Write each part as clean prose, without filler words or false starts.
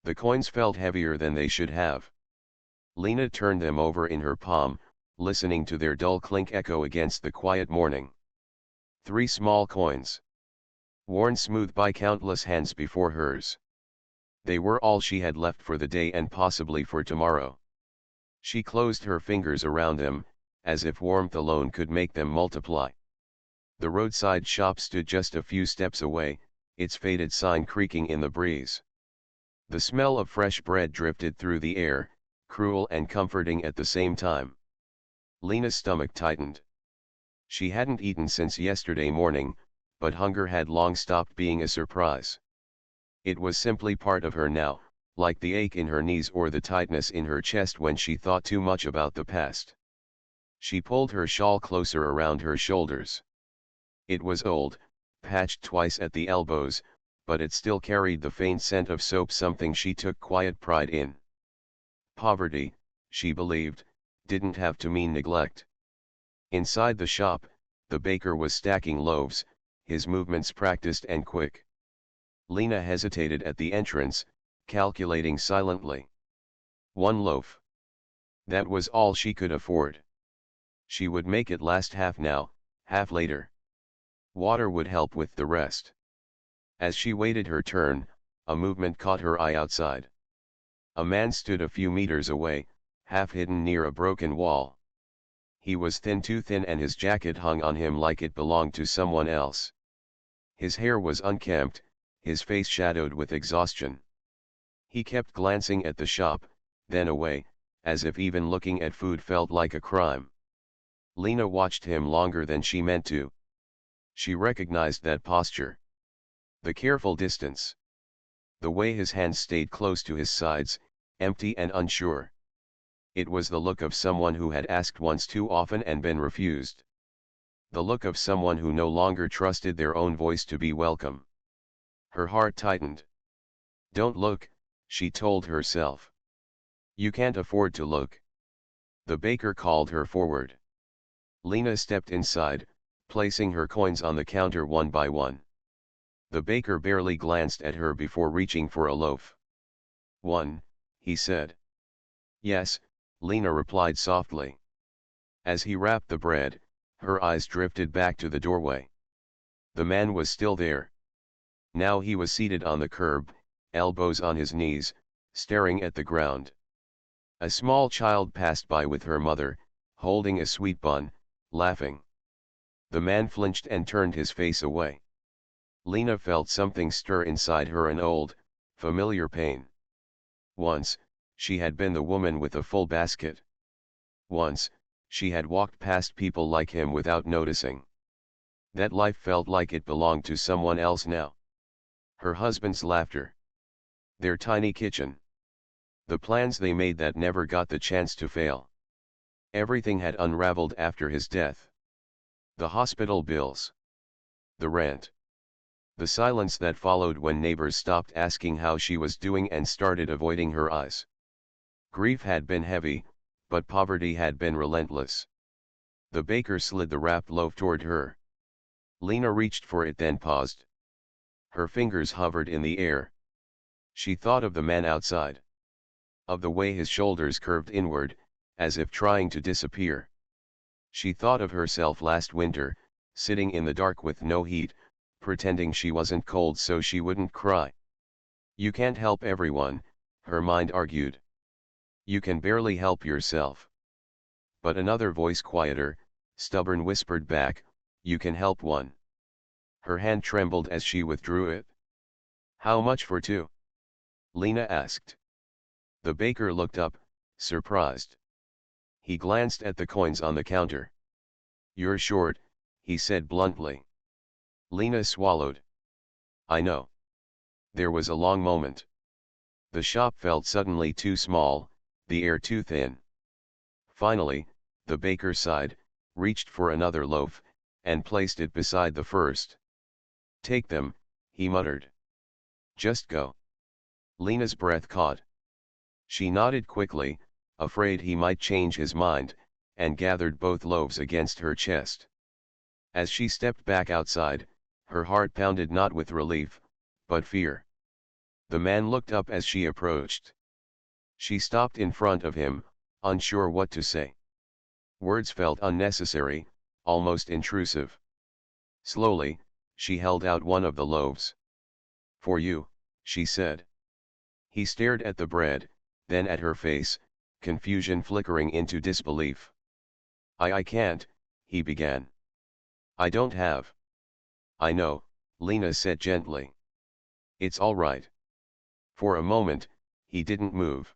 The coins felt heavier than they should have. Lena turned them over in her palm, listening to their dull clink echo against the quiet morning. 3 small coins. Worn smooth by countless hands before hers. They were all she had left for the day and possibly for tomorrow. She closed her fingers around them, as if warmth alone could make them multiply. The roadside shop stood just a few steps away, its faded sign creaking in the breeze. The smell of fresh bread drifted through the air, cruel and comforting at the same time. Lena's stomach tightened. She hadn't eaten since yesterday morning, but hunger had long stopped being a surprise. It was simply part of her now, like the ache in her knees or the tightness in her chest when she thought too much about the past. She pulled her shawl closer around her shoulders. It was old, patched twice at the elbows, but it still carried the faint scent of soap, something she took quiet pride in. Poverty, she believed, didn't have to mean neglect. Inside the shop, the baker was stacking loaves, his movements practiced and quick. Lena hesitated at the entrance, calculating silently. 1 loaf. That was all she could afford. She would make it last half now, half later. Water would help with the rest. As she waited her turn, a movement caught her eye outside. A man stood a few meters away, half hidden near a broken wall. He was thin, too thin, and his jacket hung on him like it belonged to someone else. His hair was unkempt, his face shadowed with exhaustion. He kept glancing at the shop, then away, as if even looking at food felt like a crime. Lena watched him longer than she meant to. She recognized that posture. The careful distance. The way his hands stayed close to his sides, empty and unsure. It was the look of someone who had asked once too often and been refused. The look of someone who no longer trusted their own voice to be welcome. Her heart tightened. Don't look, she told herself. You can't afford to look. The baker called her forward. Lena stepped inside, placing her coins on the counter one by one. The baker barely glanced at her before reaching for a loaf. 1, he said. Yes, Lena replied softly. As he wrapped the bread, her eyes drifted back to the doorway. The man was still there. Now he was seated on the curb, elbows on his knees, staring at the ground. A small child passed by with her mother, holding a sweet bun, laughing. The man flinched and turned his face away. Lena felt something stir inside her, an old, familiar pain. Once, she had been the woman with a full basket. Once, she had walked past people like him without noticing. That life felt like it belonged to someone else now. Her husband's laughter. Their tiny kitchen. The plans they made that never got the chance to fail. Everything had unraveled after his death. The hospital bills. The rent. The silence that followed when neighbors stopped asking how she was doing and started avoiding her eyes. Grief had been heavy, but poverty had been relentless. The baker slid the wrapped loaf toward her. Lena reached for it, then paused. Her fingers hovered in the air. She thought of the man outside. Of the way his shoulders curved inward, as if trying to disappear. She thought of herself last winter, sitting in the dark with no heat, pretending she wasn't cold so she wouldn't cry. You can't help everyone, her mind argued. You can barely help yourself. But another voice, quieter, stubborn, whispered back, you can help one. Her hand trembled as she withdrew it. How much for 2? Lena asked. The baker looked up, surprised. He glanced at the coins on the counter. You're short, he said bluntly. Lena swallowed. I know. There was a long moment. The shop felt suddenly too small, the air too thin. Finally, the baker sighed, reached for another loaf, and placed it beside the first. Take them, he muttered. Just go. Lena's breath caught. She nodded quickly, afraid he might change his mind, and gathered both loaves against her chest. As she stepped back outside, her heart pounded not with relief, but fear. The man looked up as she approached. She stopped in front of him, unsure what to say. Words felt unnecessary, almost intrusive. Slowly, she held out one of the loaves. "For you," she said. He stared at the bread, then at her face, confusion flickering into disbelief. I can't," he began. "I don't have." "I know," Lena said gently. "It's all right." For a moment, he didn't move.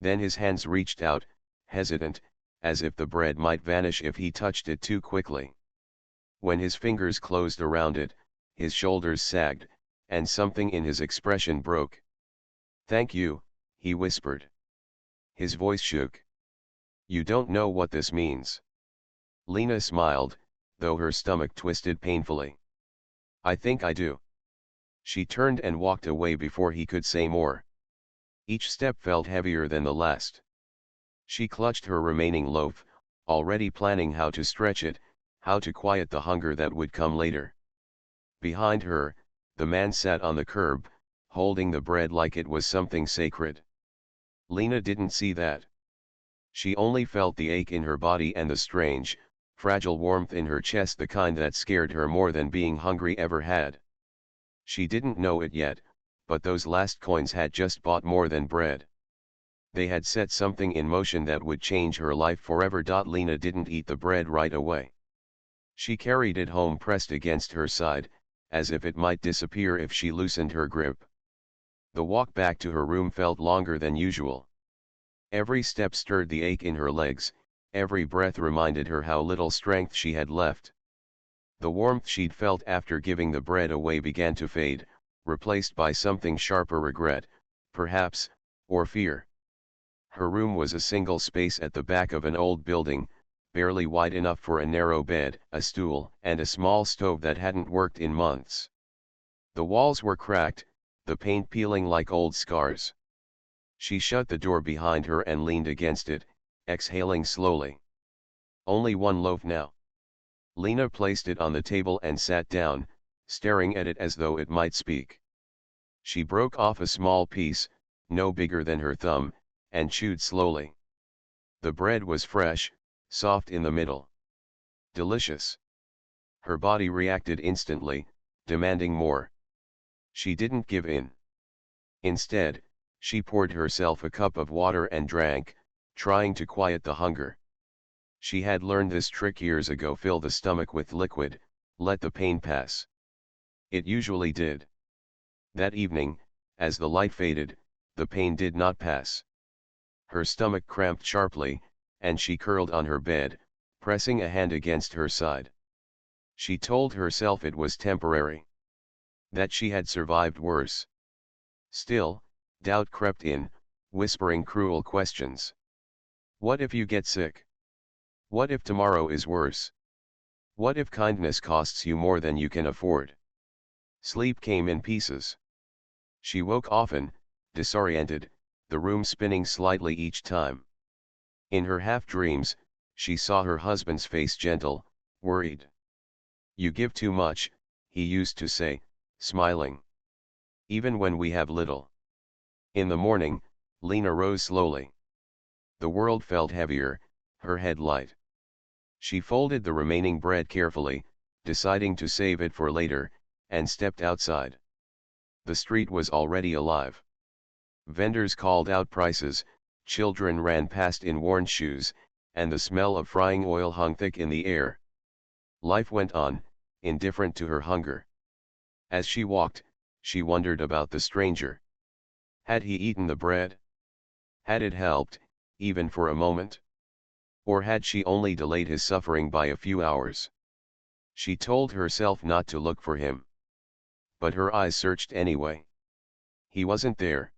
Then his hands reached out, hesitant, as if the bread might vanish if he touched it too quickly. When his fingers closed around it, his shoulders sagged, and something in his expression broke. "Thank you," he whispered. His voice shook. "You don't know what this means." Lena smiled, though her stomach twisted painfully. "I think I do." She turned and walked away before he could say more. Each step felt heavier than the last. She clutched her remaining loaf, already planning how to stretch it, how to quiet the hunger that would come later. Behind her, the man sat on the curb, holding the bread like it was something sacred. Lena didn't see that. She only felt the ache in her body and the strange, fragile warmth in her chest, the kind that scared her more than being hungry ever had. She didn't know it yet, but those last coins had just bought more than bread. They had set something in motion that would change her life forever. Lena didn't eat the bread right away. She carried it home pressed against her side, as if it might disappear if she loosened her grip. The walk back to her room felt longer than usual. Every step stirred the ache in her legs, every breath reminded her how little strength she had left. The warmth she'd felt after giving the bread away began to fade, replaced by something sharper: regret, perhaps, or fear. Her room was a single space at the back of an old building, barely wide enough for a narrow bed, a stool, and a small stove that hadn't worked in months. The walls were cracked, the paint peeling like old scars. She shut the door behind her and leaned against it, exhaling slowly. Only one loaf now. Lena placed it on the table and sat down, staring at it as though it might speak. She broke off a small piece, no bigger than her thumb, and chewed slowly. The bread was fresh, soft in the middle. Delicious. Her body reacted instantly, demanding more. She didn't give in. Instead, she poured herself a cup of water and drank, trying to quiet the hunger. She had learned this trick years ago: fill the stomach with liquid, let the pain pass. It usually did. That evening, as the light faded, the pain did not pass. Her stomach cramped sharply, and she curled on her bed, pressing a hand against her side. She told herself it was temporary. That she had survived worse. Still, doubt crept in, whispering cruel questions. What if you get sick? What if tomorrow is worse? What if kindness costs you more than you can afford? Sleep came in pieces. She woke often, disoriented, the room spinning slightly each time. In her half-dreams, she saw her husband's face, gentle, worried. "You give too much," he used to say, smiling. "Even when we have little." In the morning, Lena rose slowly. The world felt heavier, her head light. She folded the remaining bread carefully, deciding to save it for later, and stepped outside. The street was already alive. Vendors called out prices, children ran past in worn shoes, and the smell of frying oil hung thick in the air. Life went on, indifferent to her hunger. As she walked, she wondered about the stranger. Had he eaten the bread? Had it helped, even for a moment? Or had she only delayed his suffering by a few hours? She told herself not to look for him. But her eyes searched anyway. He wasn't there.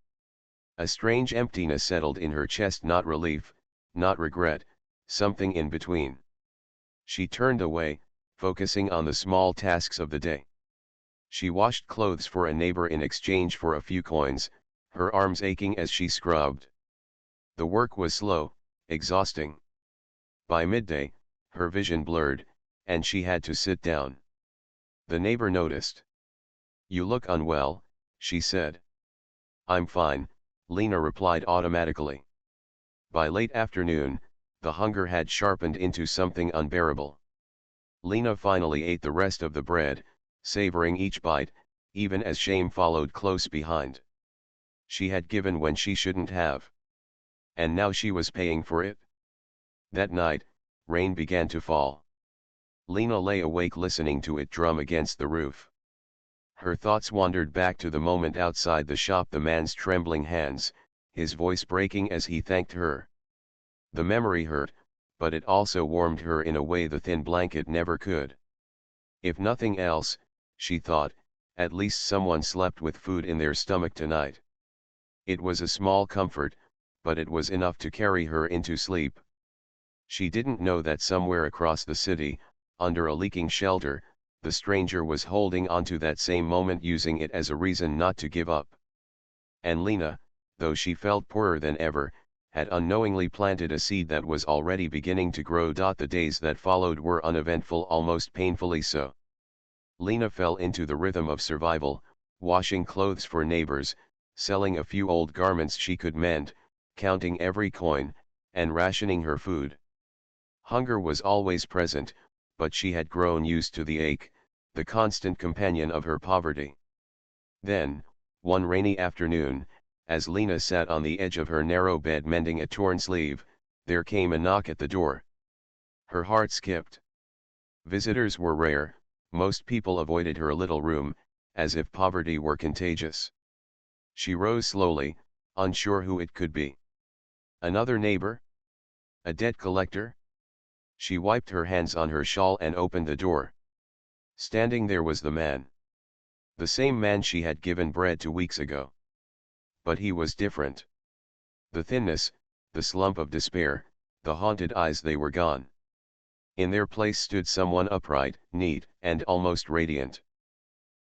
A strange emptiness settled in her chest, not relief, not regret, something in between. She turned away, focusing on the small tasks of the day. She washed clothes for a neighbor in exchange for a few coins, her arms aching as she scrubbed. The work was slow, exhausting. By midday, her vision blurred, and she had to sit down. The neighbor noticed. "You look unwell," she said. I'm fine, Lena replied automatically. By late afternoon, the hunger had sharpened into something unbearable. Lena finally ate the rest of the bread, savoring each bite, even as shame followed close behind. She had given when she shouldn't have. And now she was paying for it. That night, rain began to fall. Lena lay awake listening to it drum against the roof. Her thoughts wandered back to the moment outside the shop, the man's trembling hands, his voice breaking as he thanked her. The memory hurt, but it also warmed her in a way the thin blanket never could. If nothing else, she thought, at least someone slept with food in their stomach tonight. It was a small comfort, but it was enough to carry her into sleep. She didn't know that somewhere across the city, under a leaking shelter, the stranger was holding onto that same moment, using it as a reason not to give up. And Lena, though she felt poorer than ever, had unknowingly planted a seed that was already beginning to grow. The days that followed were uneventful, almost painfully so. Lena fell into the rhythm of survival, washing clothes for neighbors, selling a few old garments she could mend, counting every coin, and rationing her food. Hunger was always present, but she had grown used to the ache, the constant companion of her poverty. Then, one rainy afternoon, as Lena sat on the edge of her narrow bed mending a torn sleeve, there came a knock at the door. Her heart skipped. Visitors were rare, most people avoided her little room, as if poverty were contagious. She rose slowly, unsure who it could be. Another neighbor? A debt collector? She wiped her hands on her shawl and opened the door. Standing there was the man. The same man she had given bread to weeks ago. But he was different. The thinness, the slump of despair, the haunted eyes, they were gone. In their place stood someone upright, neat, and almost radiant.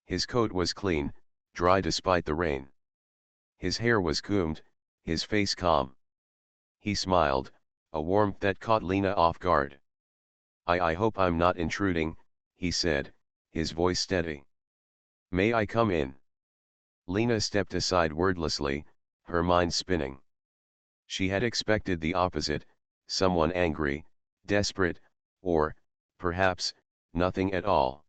His coat was clean, dry despite the rain. His hair was combed, his face calm. He smiled, a warmth that caught Lena off guard. I hope I'm not intruding," he said, his voice steady. "May I come in?" Lena stepped aside wordlessly, her mind spinning. She had expected the opposite, someone angry, desperate, or, perhaps, nothing at all.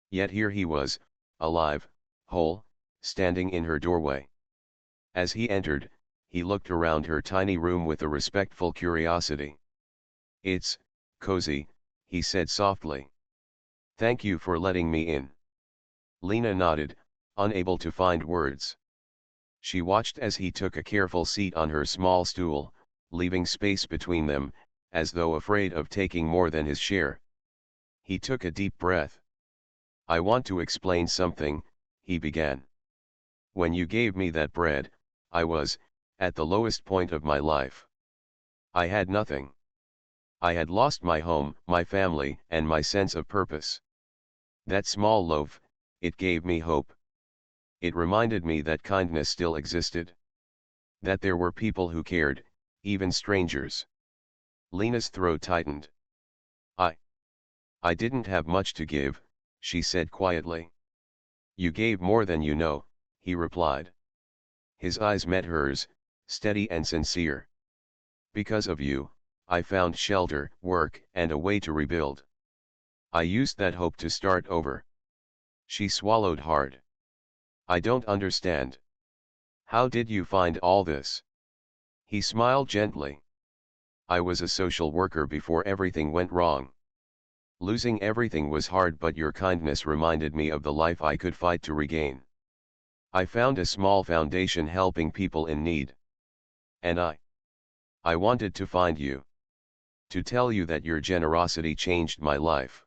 Yet here he was, alive, whole, standing in her doorway. As he entered, he looked around her tiny room with a respectful curiosity. "It's cozy," he said softly. "Thank you for letting me in." Lena nodded, unable to find words. She watched as he took a careful seat on her small stool, leaving space between them, as though afraid of taking more than his share. He took a deep breath. "I want to explain something," he began. "When you gave me that bread, I was, at the lowest point of my life. I had nothing. I had lost my home, my family, and my sense of purpose. That small loaf, it gave me hope. It reminded me that kindness still existed. That there were people who cared, even strangers." Lena's throat tightened. I I didn't have much to give," she said quietly. "You gave more than you know," he replied. His eyes met hers, steady and sincere. "Because of you, I found shelter, work, and a way to rebuild. I used that hope to start over." She swallowed hard. "I don't understand. How did you find all this?" He smiled gently. "I was a social worker before everything went wrong. Losing everything was hard, but your kindness reminded me of the life I could fight to regain. I found a small foundation helping people in need. And I wanted to find you. To tell you that your generosity changed my life."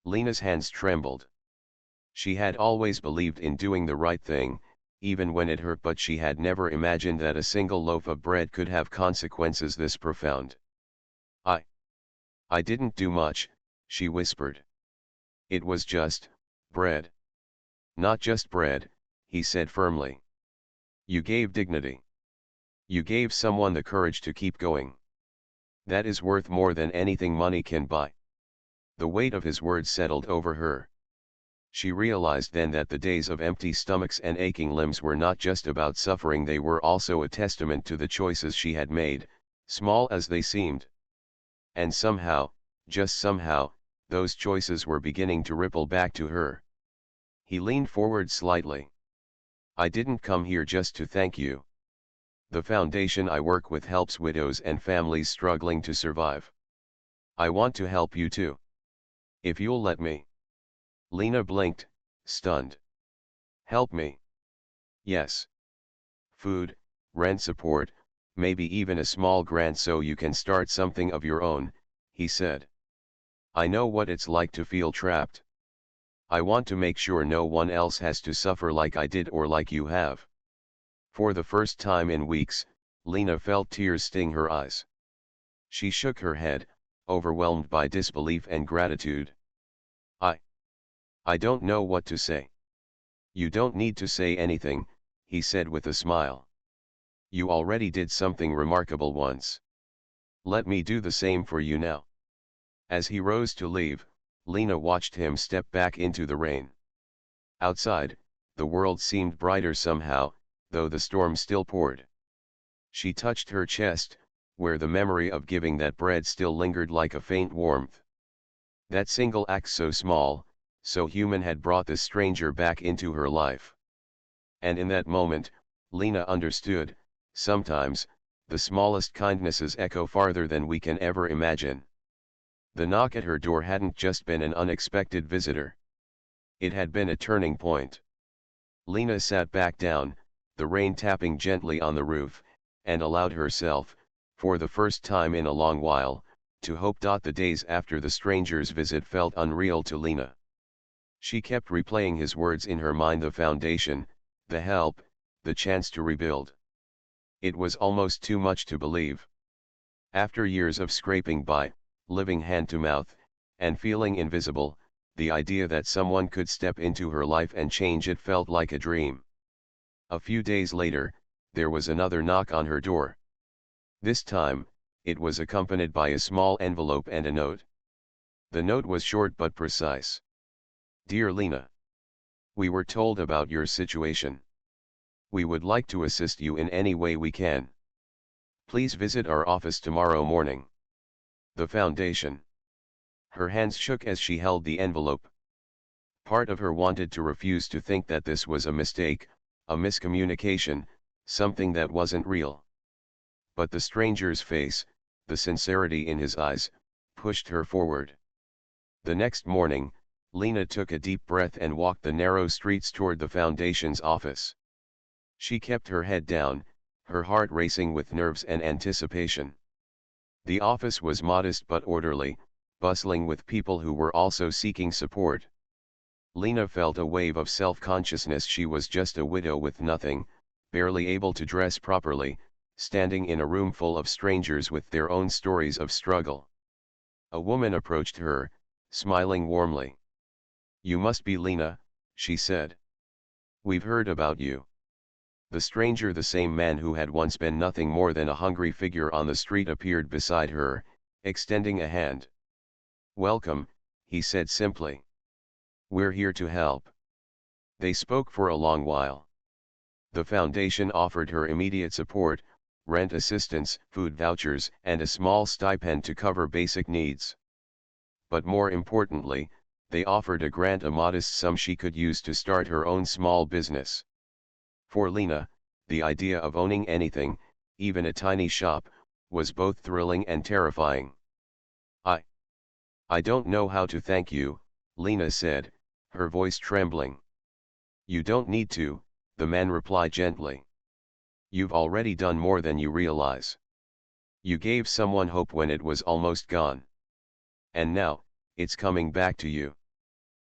Lena's hands trembled. She had always believed in doing the right thing, even when it hurt, but she had never imagined that a single loaf of bread could have consequences this profound. I I didn't do much," she whispered. "It was just bread." "Not just bread," he said firmly. "You gave dignity. You gave someone the courage to keep going. That is worth more than anything money can buy." The weight of his words settled over her. She realized then that the days of empty stomachs and aching limbs were not just about suffering, they were also a testament to the choices she had made, small as they seemed. And somehow, just somehow, those choices were beginning to ripple back to her. He leaned forward slightly. I didn't come here just to thank you. The foundation I work with helps widows and families struggling to survive. I want to help you too. If you'll let me. Lena blinked, stunned. Help me? Yes. Food, rent support, maybe even a small grant so you can start something of your own, he said. I know what it's like to feel trapped. I want to make sure no one else has to suffer like I did or like you have. For the first time in weeks, Lena felt tears sting her eyes. She shook her head, overwhelmed by disbelief and gratitude. I don't know what to say. You don't need to say anything, he said with a smile. You already did something remarkable once. Let me do the same for you now. As he rose to leave, Lena watched him step back into the rain. Outside, the world seemed brighter somehow, though the storm still poured. She touched her chest, where the memory of giving that bread still lingered like a faint warmth. That single act, so small, so human, had brought this stranger back into her life. And in that moment, Lena understood, sometimes, the smallest kindnesses echo farther than we can ever imagine. The knock at her door hadn't just been an unexpected visitor. It had been a turning point. Lena sat back down, the rain tapping gently on the roof, and allowed herself, for the first time in a long while, to hope. The days after the stranger's visit felt unreal to Lena. She kept replaying his words in her mind: the foundation, the help, the chance to rebuild. It was almost too much to believe. After years of scraping by, living hand to mouth, and feeling invisible, the idea that someone could step into her life and change it felt like a dream. A few days later, there was another knock on her door. This time, it was accompanied by a small envelope and a note. The note was short but precise. Dear Lena, we were told about your situation. We would like to assist you in any way we can. Please visit our office tomorrow morning. The Foundation. Her hands shook as she held the envelope. Part of her wanted to refuse, to think that this was a mistake, a miscommunication, something that wasn't real. But the stranger's face, the sincerity in his eyes, pushed her forward. The next morning, Lena took a deep breath and walked the narrow streets toward the Foundation's office. She kept her head down, her heart racing with nerves and anticipation. The office was modest but orderly, bustling with people who were also seeking support. Lena felt a wave of self-consciousness. She was just a widow with nothing, barely able to dress properly, standing in a room full of strangers with their own stories of struggle. A woman approached her, smiling warmly. You must be Lena, she said. We've heard about you. The stranger, the same man who had once been nothing more than a hungry figure on the street, appeared beside her, extending a hand. Welcome, he said simply. We're here to help. They spoke for a long while. The Foundation offered her immediate support, rent assistance, food vouchers, and a small stipend to cover basic needs. But more importantly, they offered a grant, a modest sum she could use to start her own small business. For Lena, the idea of owning anything, even a tiny shop, was both thrilling and terrifying. I don't know how to thank you, Lena said, her voice trembling. You don't need to, the man replied gently. You've already done more than you realize. You gave someone hope when it was almost gone. And now, it's coming back to you.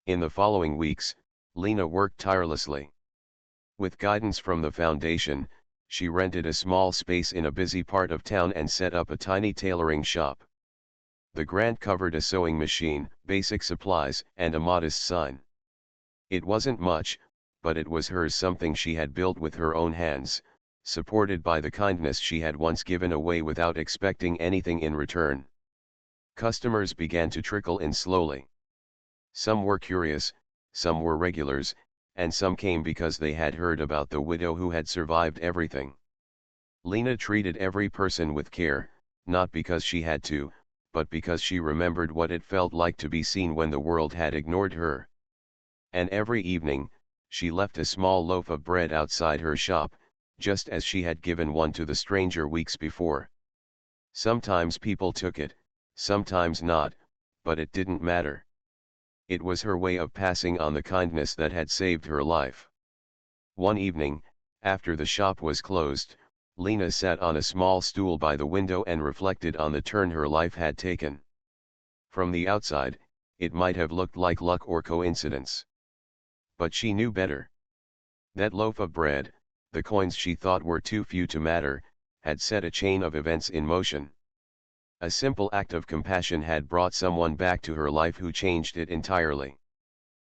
In the following weeks, Lena worked tirelessly. With guidance from the Foundation, she rented a small space in a busy part of town and set up a tiny tailoring shop. The grant covered a sewing machine, basic supplies, and a modest sign. It wasn't much, but it was hers, something she had built with her own hands, supported by the kindness she had once given away without expecting anything in return. Customers began to trickle in slowly. Some were curious, some were regulars, and some came because they had heard about the widow who had survived everything. Lena treated every person with care, not because she had to, but because she remembered what it felt like to be seen when the world had ignored her. And every evening, she left a small loaf of bread outside her shop, just as she had given one to the stranger weeks before. Sometimes people took it, sometimes not, but it didn't matter. It was her way of passing on the kindness that had saved her life. One evening, after the shop was closed, Lena sat on a small stool by the window and reflected on the turn her life had taken. From the outside, it might have looked like luck or coincidence. But she knew better. That loaf of bread, the coins she thought were too few to matter, had set a chain of events in motion. A simple act of compassion had brought someone back to her life who changed it entirely.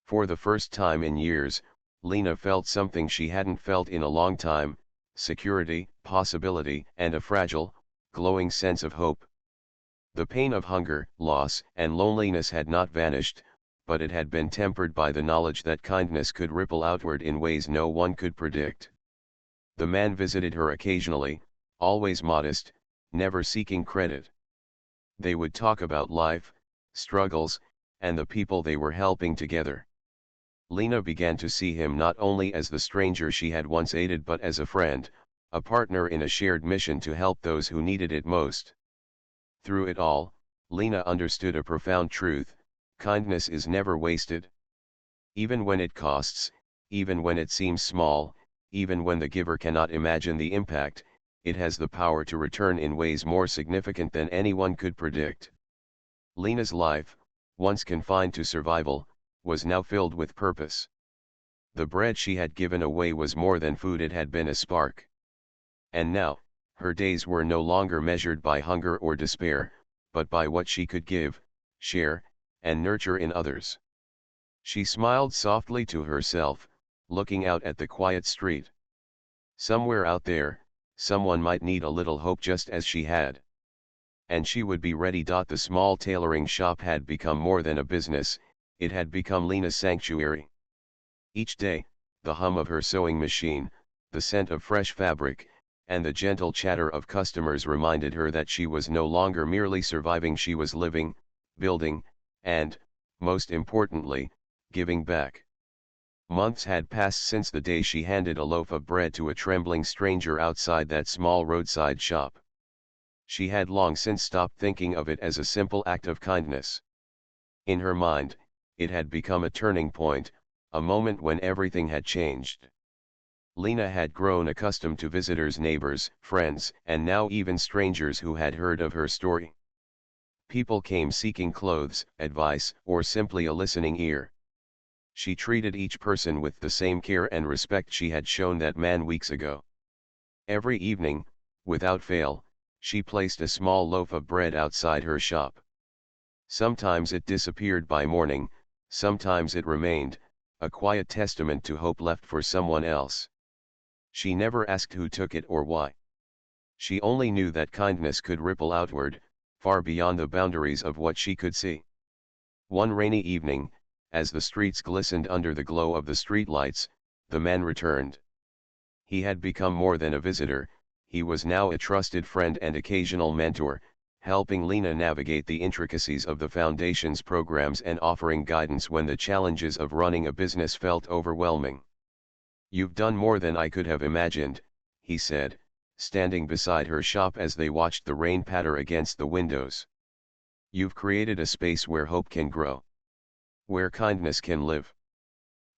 For the first time in years, Lena felt something she hadn't felt in a long time: security, possibility, and a fragile, glowing sense of hope. The pain of hunger, loss, and loneliness had not vanished, but it had been tempered by the knowledge that kindness could ripple outward in ways no one could predict. The man visited her occasionally, always modest, never seeking credit. They would talk about life, struggles, and the people they were helping together. Lena began to see him not only as the stranger she had once aided but as a friend, a partner in a shared mission to help those who needed it most. Through it all, Lena understood a profound truth: kindness is never wasted. Even when it costs, even when it seems small, even when the giver cannot imagine the impact, it has the power to return in ways more significant than anyone could predict. Lena's life, once confined to survival, was now filled with purpose. The bread she had given away was more than food, it had been a spark. And now, her days were no longer measured by hunger or despair, but by what she could give, share, and nurture in others. She smiled softly to herself, looking out at the quiet street. Somewhere out there, someone might need a little hope just as she had. And she would be ready. The small tailoring shop had become more than a business, it had become Lena's sanctuary. Each day, the hum of her sewing machine, the scent of fresh fabric, and the gentle chatter of customers reminded her that she was no longer merely surviving, she was living, building, and, most importantly, giving back. Months had passed since the day she handed a loaf of bread to a trembling stranger outside that small roadside shop. She had long since stopped thinking of it as a simple act of kindness. In her mind, it had become a turning point, a moment when everything had changed. Lena had grown accustomed to visitors, neighbors, friends, and now even strangers who had heard of her story. People came seeking clothes, advice, or simply a listening ear. She treated each person with the same care and respect she had shown that man weeks ago. Every evening, without fail, she placed a small loaf of bread outside her shop. Sometimes it disappeared by morning, sometimes it remained, a quiet testament to hope left for someone else. She never asked who took it or why. She only knew that kindness could ripple outward, far beyond the boundaries of what she could see. One rainy evening, as the streets glistened under the glow of the streetlights, the man returned. He had become more than a visitor, he was now a trusted friend and occasional mentor, helping Lena navigate the intricacies of the Foundation's programs and offering guidance when the challenges of running a business felt overwhelming. "You've done more than I could have imagined," he said, standing beside her shop as they watched the rain patter against the windows. "You've created a space where hope can grow, where kindness can live."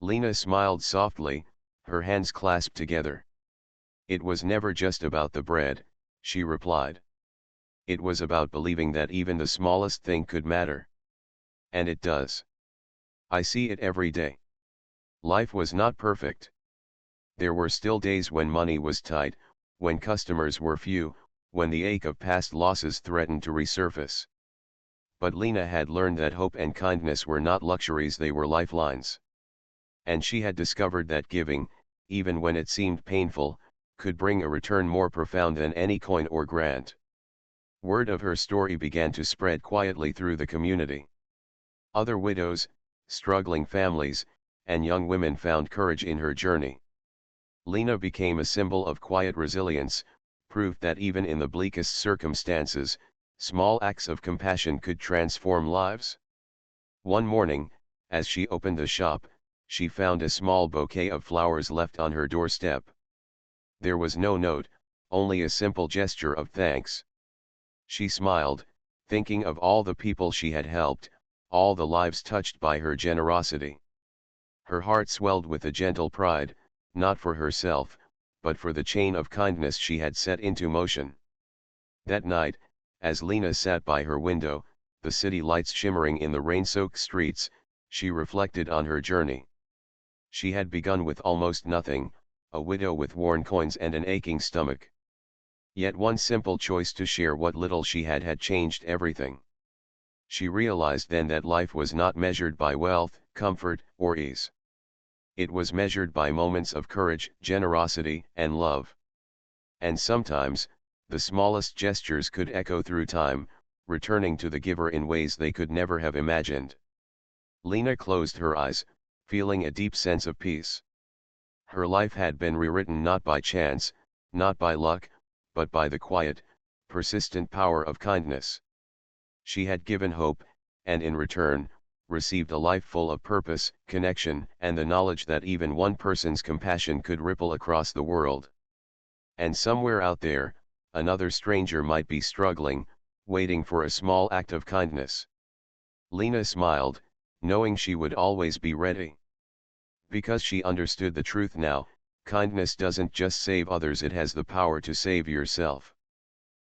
Lena smiled softly, her hands clasped together. "It was never just about the bread," she replied. "It was about believing that even the smallest thing could matter. And it does. I see it every day." Life was not perfect. There were still days when money was tight, when customers were few, when the ache of past losses threatened to resurface. But Lena had learned that hope and kindness were not luxuries, they were lifelines. And she had discovered that giving, even when it seemed painful, could bring a return more profound than any coin or grant. Word of her story began to spread quietly through the community. Other widows, struggling families, and young women found courage in her journey. Lena became a symbol of quiet resilience, proof that even in the bleakest circumstances, small acts of compassion could transform lives. One morning, as she opened the shop, she found a small bouquet of flowers left on her doorstep. There was no note, only a simple gesture of thanks. She smiled, thinking of all the people she had helped, all the lives touched by her generosity. Her heart swelled with a gentle pride, not for herself, but for the chain of kindness she had set into motion. That night, as Lena sat by her window, the city lights shimmering in the rain-soaked streets, she reflected on her journey. She had begun with almost nothing, a widow with worn coins and an aching stomach. Yet one simple choice to share what little she had changed everything. She realized then that life was not measured by wealth, comfort, or ease. It was measured by moments of courage, generosity, and love. And sometimes, the smallest gestures could echo through time, returning to the giver in ways they could never have imagined. Lena closed her eyes, feeling a deep sense of peace. Her life had been rewritten not by chance, not by luck, but by the quiet, persistent power of kindness. She had given hope, and in return, received a life full of purpose, connection, and the knowledge that even one person's compassion could ripple across the world. And somewhere out there, another stranger might be struggling, waiting for a small act of kindness. Lena smiled, knowing she would always be ready. Because she understood the truth now, kindness doesn't just save others, it has the power to save yourself.